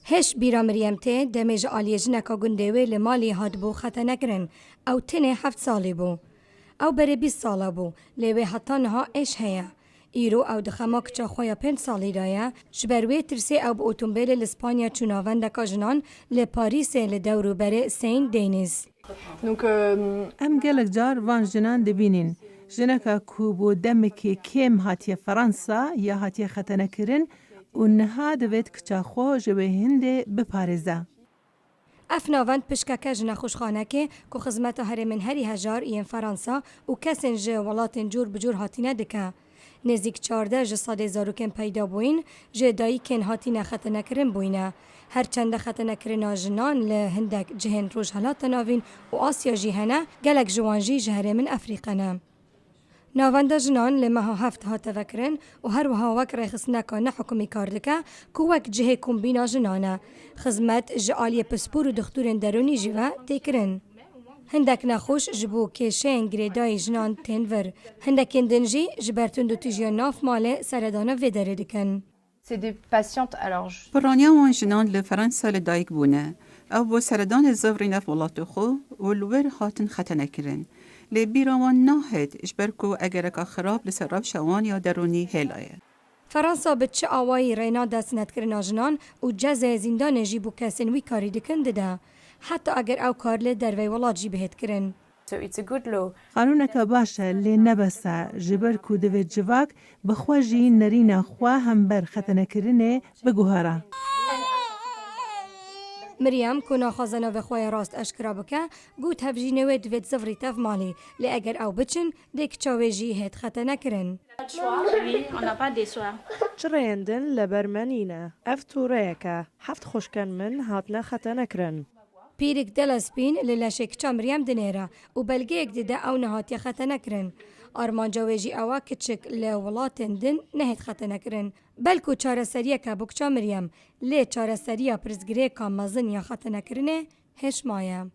هش بیرا مریم ته دمیج آلیه جنکا گندوی لمالی هاد بو خطا نکرن او تنه 7 سالی بو او بره 20 ساله بو لیوی حتی نها اش هیا ایرو او دخما کچا خویا 5 سالی دایا جبروی ترسی او با اتومبیل لسپانیا چوناوند دکا جنان لپاریس لدورو بره سین دینیز ام گلک جار وان جنان دبینین جنکا کوبو دمکی کم هاتیه فرانسا یا هاتیه خطا نکرن و نها دوید کچا خو جوه هنده بپارزه. افناوند پشککه جنا خوشخانه که خدمت هر من هری هزار این فرانسا و کسین جه ولاتن جور بجور هاتینه دکه. نزدیک 14 سال زاروکن پیدا بوین جه دایی کن هاتینه خطا نکرن بوینه. هر چند خطا نکرن جنان لهندک جهن روش حالات ناوین و آسیا جهنه گلک جوانجی جهره من افریقا ناوانده جنان لما هفت هات وکرن و هر وها وک رخص نکا نه حکمی کاردکه کوک جه کمبینا جنانه خدمت جعالی پسپور و دکتورن درونی جوا تکرن هندک نخوش جبو کشین گریدای جنان تنور هندک اندنجی جبرتون دو تیجیان ناف ماله سردانه ویدره دکن برانیا وان جنان لفرانسا لدایک بونه او با سردان زفرین ولاتو خو و لور هاتن خطا نکرن لبیروان ناهد اجبرکو اگرکا خراب لسراب شوان یا درونی هلایه. فرانسا به چه آوایی رینا دست ندکرنا جنان و جزه زندان جیبو کسین وی کاری دکن ده حتی اگر او کارل دروی ولاد جی بهت کرن. قانونك باشا اللي نبسا جبر كودوي جواك بخواجي نرينا خوا همبر ختنا كرنه بگوهرا. مریم کنا خزانه و خوای راست اشکرا بکه گوت هفجینه دوید زفری تف مالی لی اگر او بچن دیک چاویجی هید خطا نکرن. چرندن لبرمنینه افتوریکه هفت خوشکن من هاتنا خطا نکرن. پیرک دلسپین للاشک چا مریم دنیره و بلگه یک دیده او نهاتی خطا نکرن. آرمان جاویجی اوا کچک لولاتن دن نهید خطا نکرن. بلکو چاره سریه که بکچا مریم لی چاره سریه پرزگره که مزن یا خطا نکرنه هش مایه.